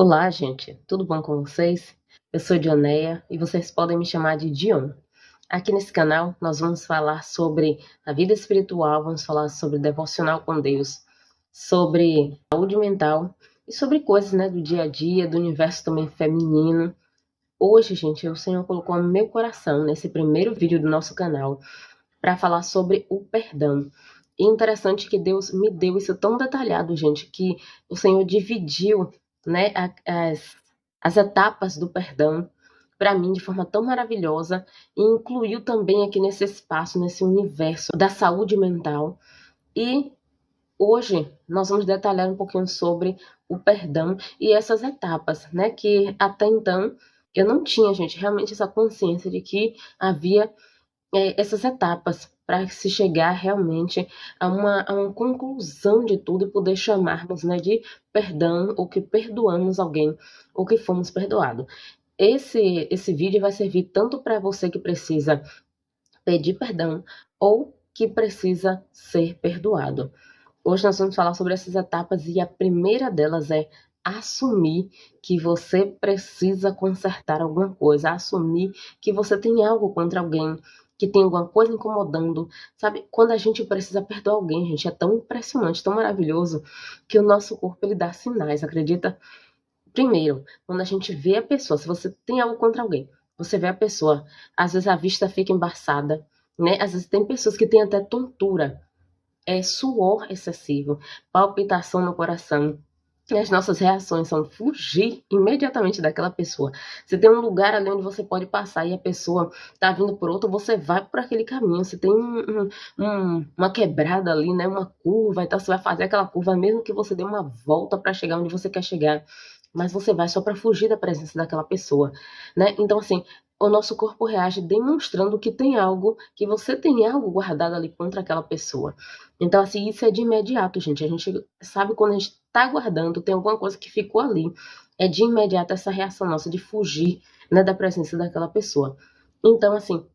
Olá, gente, tudo bom com vocês? Eu sou Dioneia e vocês podem me chamar de Dion. Aqui nesse canal nós vamos falar sobre a vida espiritual, vamos falar sobre devocional com Deus, sobre saúde mental e sobre coisas, do dia a dia, do universo também feminino. Hoje, gente, o Senhor colocou no meu coração, nesse primeiro vídeo do nosso canal, para falar sobre o perdão. E interessante que Deus me deu isso tão detalhado, gente, que o Senhor dividiu, né, as etapas do perdão para mim de forma tão maravilhosa e incluiu também aqui nesse espaço, nesse universo da saúde mental. E hoje nós vamos detalhar um pouquinho sobre o perdão e essas etapas, né, que até então eu não tinha, gente, realmente essa consciência de que havia essas etapas para se chegar realmente a uma conclusão de tudo e poder chamarmos, de perdão, ou que perdoamos alguém, ou que fomos perdoados. Esse vídeo vai servir tanto para você que precisa pedir perdão ou que precisa ser perdoado. Hoje nós vamos falar sobre essas etapas e a primeira delas é assumir que você precisa consertar alguma coisa, assumir que você tem algo contra alguém, que tem alguma coisa incomodando, sabe? Quando a gente precisa perdoar alguém, gente, é tão impressionante, tão maravilhoso, que o nosso corpo ele dá sinais, acredita? Primeiro, quando a gente vê a pessoa, se você tem algo contra alguém, você vê a pessoa, às vezes a vista fica embaçada, né? Às vezes tem pessoas que têm até tontura, suor excessivo, palpitação no coração. E as nossas reações são fugir imediatamente daquela pessoa. Você tem um lugar ali onde você pode passar e a pessoa tá vindo por outro, você vai por aquele caminho. Você tem uma quebrada ali, né? Uma curva e tal, você vai fazer aquela curva, mesmo que você dê uma volta para chegar onde você quer chegar. Mas você vai só para fugir da presença daquela pessoa, né? Então, assim, o nosso corpo reage demonstrando que tem algo, que você tem algo guardado ali contra aquela pessoa. Então, assim, isso é de imediato, gente. A gente sabe quando a gente tá guardando, tem alguma coisa que ficou ali. É de imediato essa reação nossa de fugir, né, da presença daquela pessoa. Então, assim,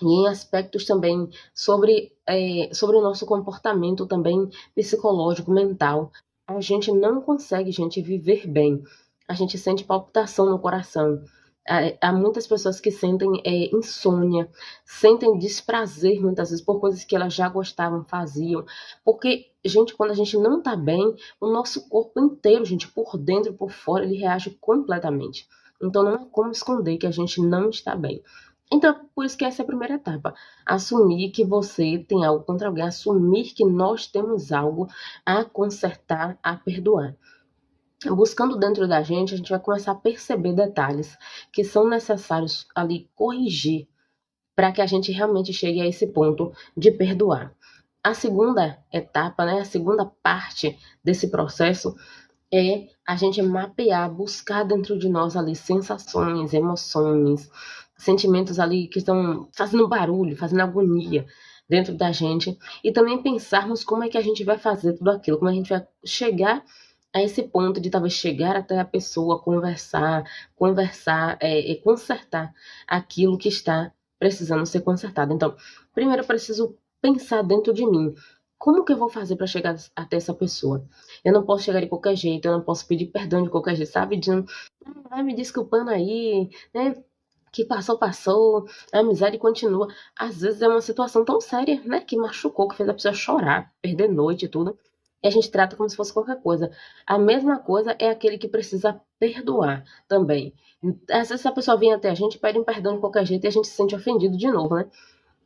e em aspectos também sobre o nosso comportamento também psicológico, mental, a gente não consegue, gente, viver bem. A gente sente palpitação no coração. Há muitas pessoas que sentem insônia, sentem desprazer muitas vezes por coisas que elas já gostavam, faziam. Porque, gente, quando a gente não tá bem, o nosso corpo inteiro, gente, por dentro e por fora, ele reage completamente. Então não há como esconder que a gente não está bem. Então, por isso que essa é a primeira etapa. Assumir que você tem algo contra alguém, assumir que nós temos algo a consertar, a perdoar. Buscando dentro da gente, a gente vai começar a perceber detalhes que são necessários ali corrigir para que a gente realmente chegue a esse ponto de perdoar. A segunda etapa, né, a segunda parte desse processo é a gente mapear, buscar dentro de nós ali sensações, emoções, sentimentos ali que estão fazendo barulho, fazendo agonia dentro da gente, e também pensarmos como é que a gente vai fazer tudo aquilo, como a gente vai chegar a esse ponto de talvez chegar até a pessoa, conversar e consertar aquilo que está precisando ser consertado. Então, primeiro eu preciso pensar dentro de mim, como que eu vou fazer para chegar até essa pessoa? Eu não posso chegar de qualquer jeito, eu não posso pedir perdão de qualquer jeito, sabe? Dizendo, vai me desculpando aí, né? Que passou, passou, a amizade continua. Às vezes é uma situação tão séria, né? Que machucou, que fez a pessoa chorar, perder noite e tudo. E a gente trata como se fosse qualquer coisa. A mesma coisa é aquele que precisa perdoar também. Às vezes a pessoa vem até a gente, pede um perdão de qualquer jeito e a gente se sente ofendido de novo, né?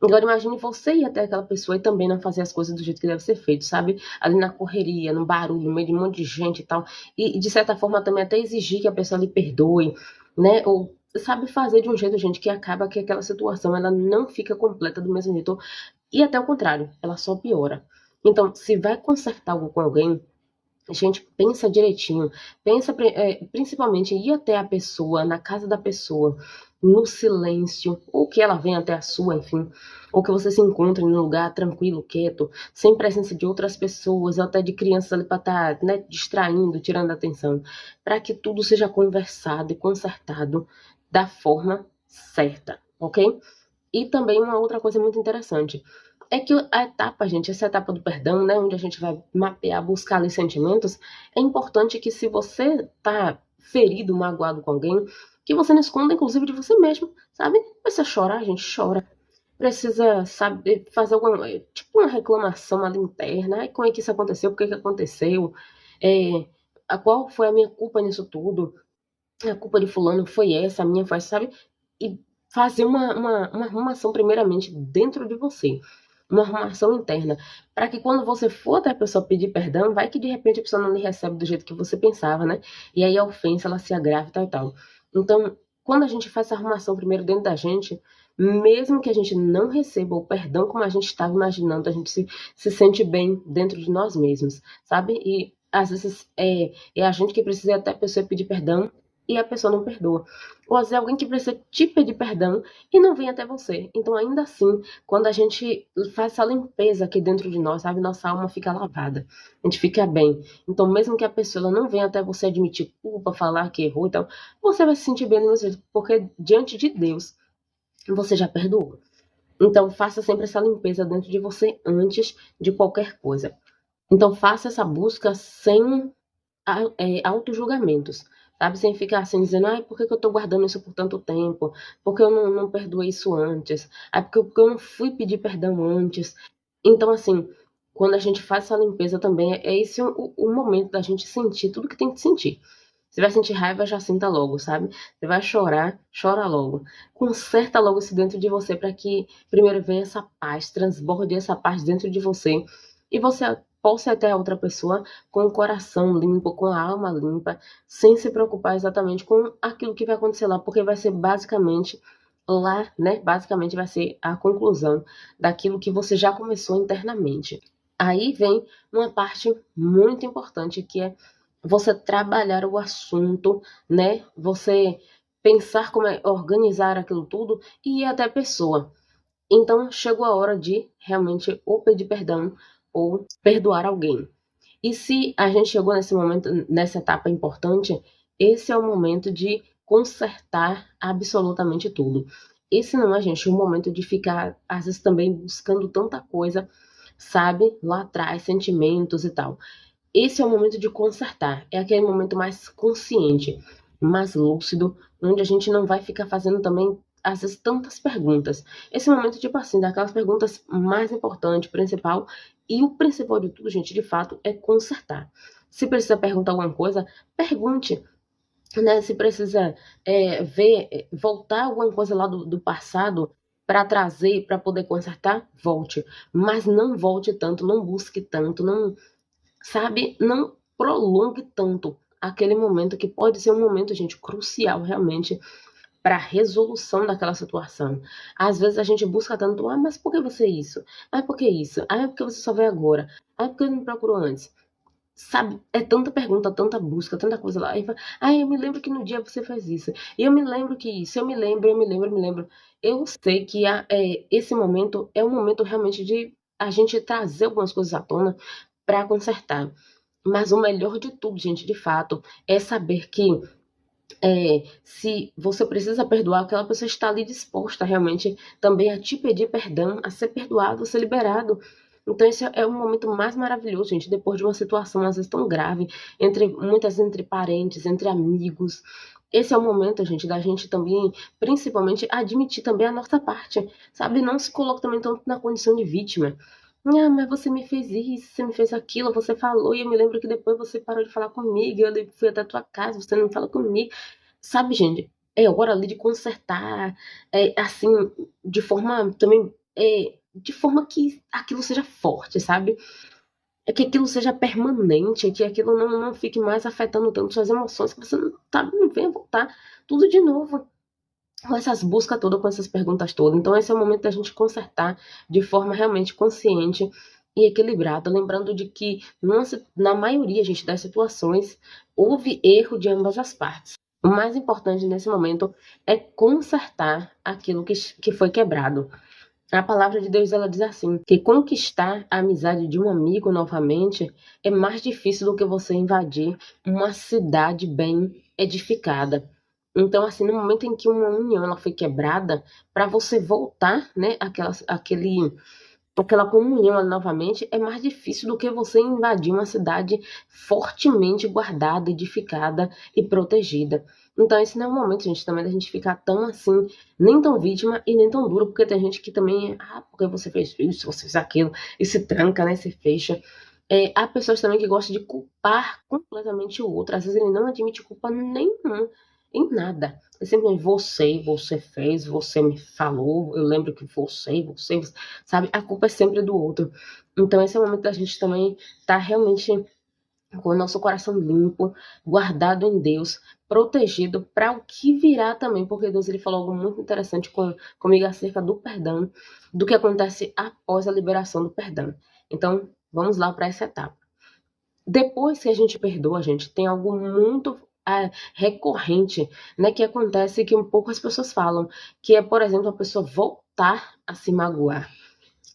Agora imagine você ir até aquela pessoa e também não fazer as coisas do jeito que deve ser feito, sabe? Ali na correria, no barulho, no meio de um monte de gente e tal. E de certa forma também até exigir que a pessoa lhe perdoe, né? Ou sabe fazer de um jeito, gente, que acaba que aquela situação ela não fica completa do mesmo jeito. E até o contrário, ela só piora. Então, se vai consertar algo com alguém, gente, pensa direitinho. Pensa principalmente em ir até a pessoa, na casa da pessoa, no silêncio, ou que ela venha até a sua, enfim, ou que você se encontre num lugar tranquilo, quieto, sem presença de outras pessoas, ou até de crianças ali para estar, né, distraindo, tirando a atenção, para que tudo seja conversado e consertado da forma certa, ok? E também uma outra coisa muito interessante é que a etapa, gente, essa etapa do perdão, né, onde a gente vai mapear, buscar ali sentimentos, é importante que se você tá ferido, magoado com alguém, que você não esconda, inclusive, de você mesmo, sabe? Precisa chorar, gente, chora. Precisa, sabe, fazer alguma, tipo uma reclamação ali interna. Ai, como é que isso aconteceu? Por que que aconteceu? É, qual foi a minha culpa nisso tudo? A culpa de fulano foi essa, a minha foi essa, sabe? E fazer uma arrumação primeiramente dentro de você. Uma arrumação interna. Para que quando você for até a pessoa pedir perdão, vai que de repente a pessoa não lhe recebe do jeito que você pensava, né? E aí a ofensa, ela se agrava e tal e tal. Então, quando a gente faz essa arrumação primeiro dentro da gente, mesmo que a gente não receba o perdão como a gente estava imaginando, a gente se sente bem dentro de nós mesmos, sabe? E às vezes é a gente que precisa ir até a pessoa pedir perdão e a pessoa não perdoa. Ou às vezes alguém que precisa te pedir perdão e não vem até você. Então, ainda assim, quando a gente faz essa limpeza aqui dentro de nós, sabe, nossa alma fica lavada, a gente fica bem. Então, mesmo que a pessoa ela não venha até você admitir culpa, falar que errou e tal, você vai se sentir bem no jeito, porque diante de Deus, você já perdoou. Então, faça sempre essa limpeza dentro de você antes de qualquer coisa. Então, faça essa busca sem auto-julgamentos, sabe? Sem ficar assim dizendo, ai, por que que eu tô guardando isso por tanto tempo? Por que eu não perdoei isso antes? Ai, porque eu não fui pedir perdão antes? Então, assim, quando a gente faz essa limpeza também, é esse o momento da gente sentir tudo que tem que sentir. Você vai sentir raiva, já sinta logo, sabe? Você vai chorar, chora logo. Conserta logo isso dentro de você para que primeiro venha essa paz, transborde essa paz dentro de você e você possa ir até a outra pessoa com o coração limpo, com a alma limpa, sem se preocupar exatamente com aquilo que vai acontecer lá, porque vai ser basicamente lá, né? Basicamente vai ser a conclusão daquilo que você já começou internamente. Aí vem uma parte muito importante que é você trabalhar o assunto, né? Você pensar como é organizar aquilo tudo e ir até a pessoa. Então chegou a hora de realmente ou pedir perdão ou perdoar alguém. E se a gente chegou nesse momento, nessa etapa importante, esse é o momento de consertar absolutamente tudo. Esse não é, gente, o momento de ficar, às vezes, também buscando tanta coisa, sabe, lá atrás, sentimentos e tal. Esse é o momento de consertar, é aquele momento mais consciente, mais lúcido, onde a gente não vai ficar fazendo também, às vezes, tantas perguntas. Esse momento, tipo assim, daquelas perguntas mais importantes, principal, e o principal de tudo, gente, de fato, é consertar. Se precisa perguntar alguma coisa, pergunte. Né? Se precisa voltar alguma coisa lá do passado para trazer, para poder consertar, volte. Mas não volte tanto, não busque tanto, não, sabe, não prolongue tanto aquele momento que pode ser um momento, gente, crucial realmente para a resolução daquela situação. Às vezes a gente busca tanto, ah, mas por que você isso? Ah, por que isso? Ah, é porque você só veio agora? Ah, é porque não procurou antes? Sabe, é tanta pergunta, tanta busca, tanta coisa lá. Aí fala, ah, eu me lembro que no dia você fez isso. E eu me lembro que isso, eu me lembro. Eu sei que esse momento é um momento realmente de a gente trazer algumas coisas à tona para consertar. Mas o melhor de tudo, gente, de fato, é saber que se você precisa perdoar, aquela pessoa está ali disposta realmente também a te pedir perdão, a ser perdoado, a ser liberado. Então esse é o momento mais maravilhoso, gente, depois de uma situação às vezes tão grave, muitas entre parentes, entre amigos. Esse é o momento, gente, da gente também, principalmente, admitir também a nossa parte, sabe? Não se coloque também tanto na condição de vítima. Ah, mas você me fez isso, você me fez aquilo, você falou, e eu me lembro que depois você parou de falar comigo, eu fui até a tua casa, você não fala comigo. Sabe, gente, é hora ali de consertar, assim, de forma também, de forma que aquilo seja forte, sabe? É que aquilo seja permanente, que aquilo não fique mais afetando tanto suas emoções, que você não venha voltar tudo de novo com essas buscas todas, com essas perguntas todas. Então, esse é o momento da gente consertar de forma realmente consciente e equilibrada, lembrando de que na maioria, gente, das situações, houve erro de ambas as partes. O mais importante nesse momento é consertar aquilo que foi quebrado. A palavra de Deus, ela diz assim, que conquistar a amizade de um amigo novamente é mais difícil do que você invadir uma cidade bem edificada. Então, assim, no momento em que uma união ela foi quebrada, para você voltar, né, aquela comunhão ali novamente, é mais difícil do que você invadir uma cidade fortemente guardada, edificada e protegida. Então esse não é o momento, gente, também da gente ficar tão assim, nem tão vítima e nem tão duro, porque tem gente que também, porque você fez isso, você fez aquilo, e se tranca, né, se fecha. Há pessoas também que gostam de culpar completamente o outro. Às vezes ele não admite culpa nenhuma em nada. É simplesmente você fez, você me falou, eu lembro que você, sabe? A culpa é sempre do outro. Então esse é o momento da gente também estar realmente com o nosso coração limpo, guardado em Deus, protegido para o que virá também, porque Deus ele falou algo muito interessante comigo acerca do perdão, do que acontece após a liberação do perdão. Então, vamos lá para essa etapa. Depois que a gente perdoa, gente, tem algo muito recorrente, né, que acontece que um pouco as pessoas falam, que é, por exemplo, a pessoa voltar a se magoar,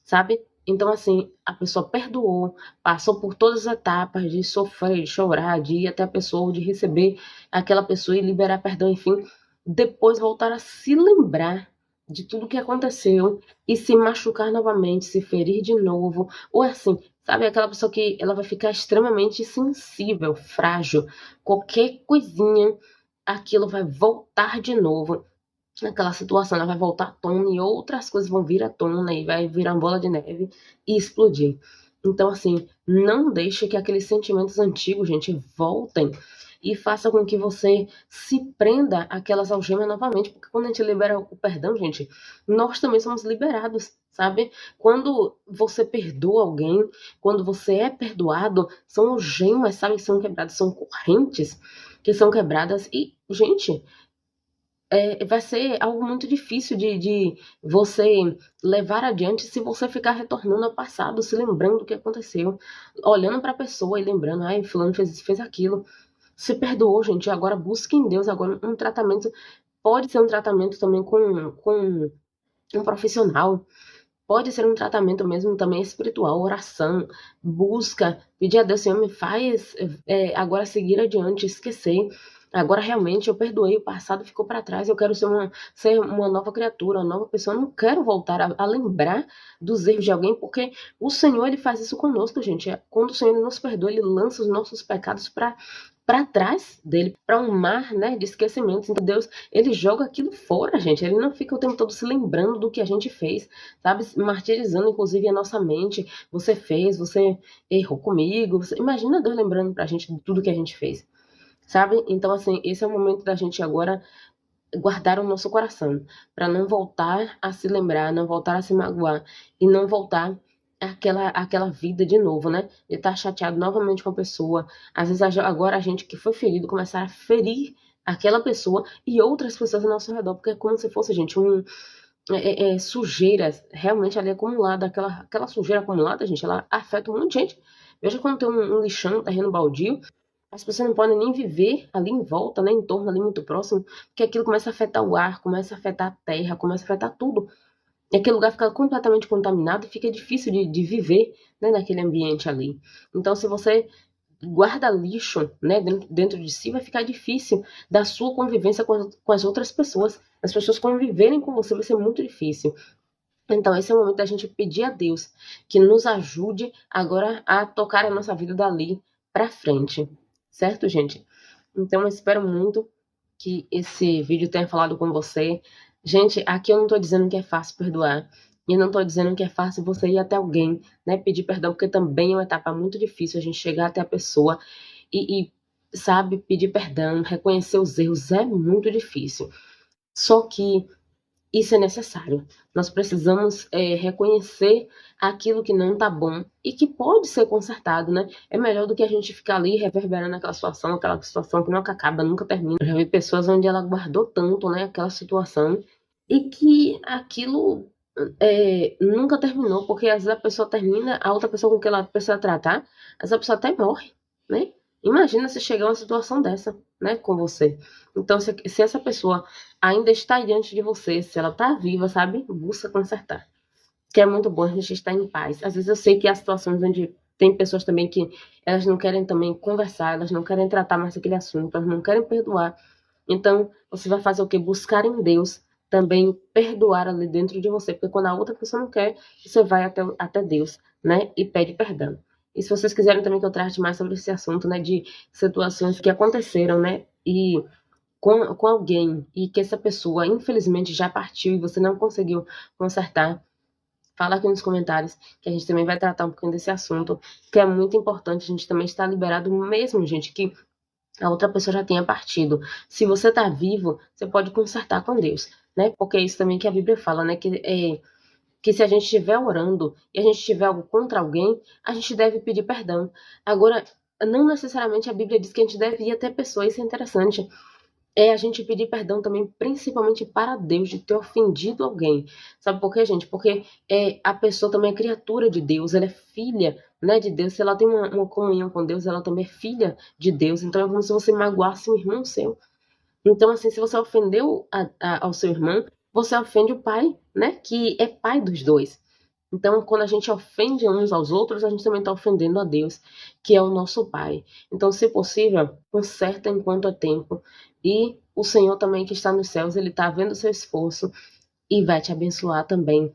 sabe? Então, assim, a pessoa perdoou, passou por todas as etapas de sofrer, de chorar, de ir até a pessoa, de receber aquela pessoa e liberar perdão, enfim, depois voltar a se lembrar de tudo que aconteceu e se machucar novamente, se ferir de novo, ou assim, sabe, aquela pessoa que ela vai ficar extremamente sensível, frágil, qualquer coisinha, aquilo vai voltar de novo. Aquela situação ela vai voltar à tona e outras coisas vão vir à tona e vai virar uma bola de neve e explodir. Então, assim, não deixe que aqueles sentimentos antigos, gente, voltem e faça com que você se prenda àquelas algemas novamente, porque quando a gente libera o perdão, gente, nós também somos liberados, sabe? Quando você perdoa alguém, quando você é perdoado, são algemas, sabe, que são quebradas, são correntes que são quebradas e, gente, vai ser algo muito difícil de você levar adiante se você ficar retornando ao passado, se lembrando do que aconteceu, olhando para a pessoa e lembrando, ai, fulano fez aquilo. Se perdoou, gente, agora busque em Deus, agora um tratamento, pode ser um tratamento também com um profissional, pode ser um tratamento mesmo também espiritual, oração, busca, pedir a Deus, Senhor, me faz agora seguir adiante, esquecer. Agora realmente eu perdoei, o passado ficou para trás, eu quero ser uma nova criatura, uma nova pessoa, eu não quero voltar a lembrar dos erros de alguém, porque o Senhor ele faz isso conosco, gente. Quando o Senhor ele nos perdoa, ele lança os nossos pecados para trás dele, para um mar, né, de esquecimentos. Então Deus, ele joga aquilo fora, gente. Ele não fica o tempo todo se lembrando do que a gente fez, sabe? Martirizando, inclusive, a nossa mente. Você fez, você errou comigo. Imagina Deus lembrando pra gente de tudo que a gente fez, sabe? Então, assim, esse é o momento da gente agora guardar o nosso coração, para não voltar a se lembrar, não voltar a se magoar e não voltar aquela vida de novo, né? De estar chateado novamente com a pessoa. Às vezes agora a gente que foi ferido começar a ferir aquela pessoa e outras pessoas ao nosso redor, porque é como se fosse, gente, sujeira realmente ali acumulada, aquela sujeira acumulada, gente, ela afeta um monte de gente. Veja quando tem um lixão, um terreno baldio, as pessoas não podem nem viver ali em volta, né, em torno ali muito próximo, porque aquilo começa a afetar o ar, começa a afetar a terra, começa a afetar tudo. E aquele lugar fica completamente contaminado e fica difícil de viver, né, naquele ambiente ali. Então, se você guarda lixo, né, dentro de si, vai ficar difícil da sua convivência com as outras pessoas. As pessoas conviverem com você vai ser muito difícil. Então, esse é o momento da gente pedir a Deus que nos ajude agora a tocar a nossa vida dali para frente. Certo, gente? Então, eu espero muito que esse vídeo tenha falado com você. Gente, aqui eu não tô dizendo que é fácil perdoar. E não tô dizendo que é fácil você ir até alguém, né, pedir perdão, porque também é uma etapa muito difícil a gente chegar até a pessoa sabe, pedir perdão, reconhecer os erros é muito difícil. Só que isso é necessário. Nós precisamos reconhecer aquilo que não tá bom e que pode ser consertado, né? É melhor do que a gente ficar ali reverberando aquela situação que nunca acaba, nunca termina. Eu já vi pessoas onde ela guardou tanto, né, aquela situação e que aquilo nunca terminou, porque às vezes a pessoa termina, a outra pessoa com que ela precisa tratar, essa pessoa até morre, né? Imagina se chegar uma situação dessa, né, com você. Então, se essa pessoa ainda está diante de você, se ela está viva, sabe, busca consertar. Que é muito bom a gente estar em paz. Às vezes eu sei que há situações onde tem pessoas também que elas não querem também conversar, elas não querem tratar mais aquele assunto, elas não querem perdoar. Então, você vai fazer o quê? Buscar em Deus também perdoar ali dentro de você, porque quando a outra pessoa não quer, você vai até Deus, né, e pede perdão. E se vocês quiserem também que eu trate mais sobre esse assunto, né, de situações que aconteceram, né, e com alguém, e que essa pessoa infelizmente já partiu e você não conseguiu consertar, fala aqui nos comentários, que a gente também vai tratar um pouquinho desse assunto, que é muito importante, a gente também está liberado mesmo, gente, que a outra pessoa já tenha partido. Se você está vivo, você pode consertar com Deus, né? Porque é isso também que a Bíblia fala, né? Que se a gente estiver orando e a gente tiver algo contra alguém, a gente deve pedir perdão. Agora, não necessariamente a Bíblia diz que a gente deve ir até pessoas, isso é interessante. É a gente pedir perdão também, principalmente para Deus, de ter ofendido alguém. Sabe por quê, gente? Porque a pessoa também é criatura de Deus, ela é filha, né, de Deus. Se ela tem uma comunhão com Deus, ela também é filha de Deus. Então é como se você magoasse um irmão seu. Então, assim, se você ofendeu ao seu irmão, você ofende o pai, né, que é pai dos dois. Então, quando a gente ofende uns aos outros, a gente também está ofendendo a Deus, que é o nosso Pai. Então, se possível, conserta enquanto é tempo. E o Senhor também que está nos céus, Ele está vendo o seu esforço e vai te abençoar também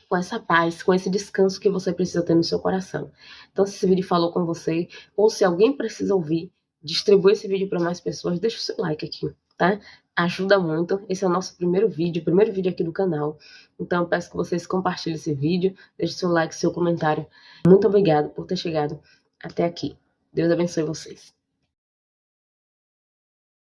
com essa paz, com esse descanso que você precisa ter no seu coração. Então, se esse vídeo falou com você, ou se alguém precisa ouvir, distribui esse vídeo para mais pessoas, deixa o seu like aqui, tá? Ajuda muito. Esse é o nosso primeiro vídeo aqui do canal. Então, eu peço que vocês compartilhem esse vídeo, deixe seu like, seu comentário. Muito obrigada por ter chegado até aqui. Deus abençoe vocês.